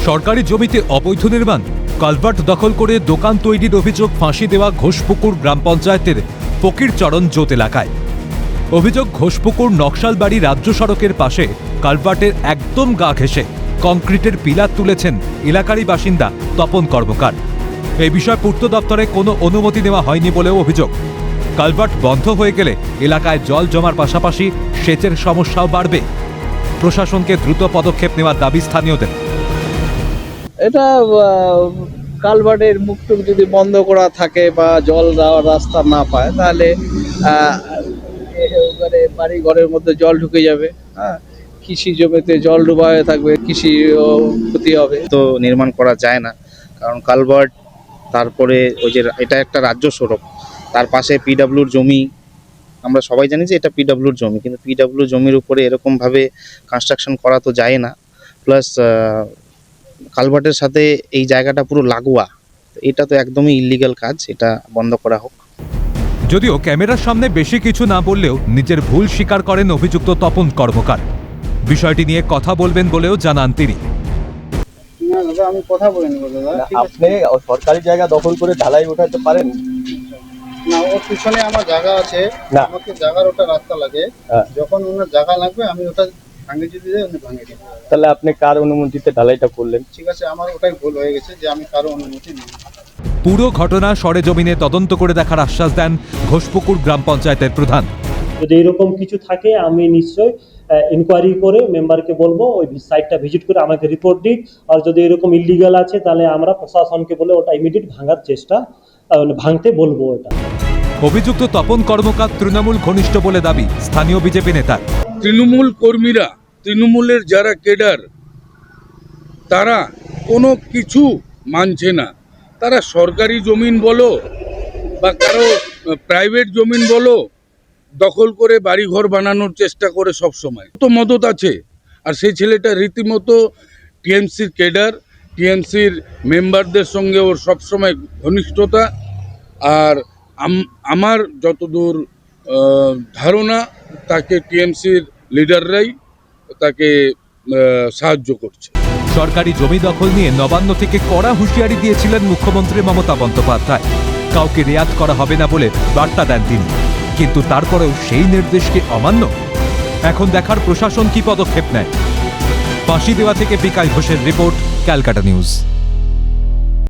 সরকারি জমিতে অবৈধ নির্মাণ, কালভার্ট দখল করে দোকান তৈরির অভিযোগ ফাঁসি দেওয়া ঘোষপুকুর গ্রাম পঞ্চায়েতের ফকিরচরণ জোত এলাকায়। অভিযোগ, ঘোষপুকুর নকশালবাড়ি রাজ্য সড়কের পাশে কালভার্টের একদম গা ঘেঁষে কংক্রিটের পিলার তুলেছেন এলাকারই বাসিন্দা তপন কর্মকার। এই বিষয়ে পূর্ত দপ্তরে কোনো অনুমতি নেওয়া হয়নি বলেও অভিযোগ। কালভার্ট বন্ধ হয়ে গেলে এলাকায় জল জমার পাশাপাশি সেচের সমস্যাও বাড়বে। প্রশাসনকে দ্রুত পদক্ষেপ নেওয়ার দাবি স্থানীয়দের। এটা কালভার্টের মুখটুক যদি বন্ধ করা থাকে বা জল যাওয়ার রাস্তা না পায়, তাহলে এবারে বাড়ি ঘরের মধ্যে জল ঢুকে যাবে। হ্যাঁ, কৃষি জমিতে জল ডুবা হয়ে থাকবে, কৃষি ক্ষতি হবে। তো নির্মাণ করা যায় না, কারণ কালভার্ট, তারপরে ওই যে এটা একটা রাজ্য সড়ক, তার পাশে পিডব্লিউর জমি। আমরা সবাই জানি যে এটা পিডব্লিউর জমি, কিন্তু পিডব্লিউ জমির উপরে এরকমভাবে কনস্ট্রাকশন করা তো যায় না। প্লাস কালভার্টের সাথে এই জায়গাটা পুরো লাগোয়া, এটা তো একদমই ইল্লিগাল কাজ, এটা বন্ধ করা হোক। যদিও ক্যামেরার সামনে বেশি কিছু না বললেও নিজের ভুল স্বীকার করেন অভিযুক্ত তপন কর্মকার। বিষয়টি নিয়ে কথা বলবেন বলেও জানান তিনি। না দাদা, আমি কথা বলিনি দাদা। আপনি সরকারি জায়গা দখল করে ঢালাই উঠাতে পারেন না, ওর পিছনে আমার জায়গা আছে, না। আমাকে জায়গার ওটা রাস্তা লাগে। হ্যাঁ। যখন ওনার জায়গা লাগবে আমি ওটা ভাঙে যদি দেয়, উনি ভাঙে দেবে। তাহলে আপনি কার অনুমতিতে ঢালাইটা করলেন? ঠিক আছে, আমার ওটাই ভুল হয়ে গেছে যে আমি কারো অনুমতি নিই। পুরো ঘটনা সরেজমিনে তদন্ত করে দেখার আশ্বাস দেন ঘোষপুকুর গ্রাম পঞ্চায়েতের প্রধান। যদি এরকম কিছু থাকে আমি নিশ্চয়ই ইনকোয়ারি করে মেম্বারকে বলবো ওই সাইটটা ভিজিট করে আমাকে রিপোর্ট দিক। আর যদি এরকম ইলিগাল আছে তাহলে আমরা প্রশাসনকে বলে ওটা ইমিডিয়েট ভাঙার চেষ্টা, ভাঙতে বলবো। ওটা অভিযুক্ত তপন কর্মকার তৃণমূল ঘনিষ্ঠ বলে দাবি স্থানীয় বিজেপি নেতার। তৃণমূল কর্মীরা, তৃণমূলের যারা কেডার, তারা কোনো কিছু মানছে না। তারা সরকারি জমিন বলো বা কারো প্রাইভেট জমিন বলো, দখল করে বাড়িঘর বানানোর চেষ্টা করে সব সময়। তো মদত আছে, আর সেই ছেলেটা রীতিমতো টিএমসির কেডার, টিএমসির মেম্বারদের সঙ্গে ওর সবসময় ঘনিষ্ঠতা। আর আমার যতদূর ধারণা, তাকে টিএমসির লিডাররাই তাকে সাহায্য করছে। সরকারি জমি দখল নিয়ে নবান্ন থেকে কড়া হুঁশিয়ারি দিয়েছিলেন মুখ্যমন্ত্রী মমতা বন্দ্যোপাধ্যায়। কাউকে রেয়াত করা হবে না বলে বার্তা দেন তিনি, কিন্তু তারপরেও সেই নির্দেশকে অমান্য। এখন দেখার প্রশাসন কি পদক্ষেপ নেয়। ফাঁসি দেওয়া থেকে বিকাশ ঘোষের রিপোর্ট, ক্যালকাটা নিউজ।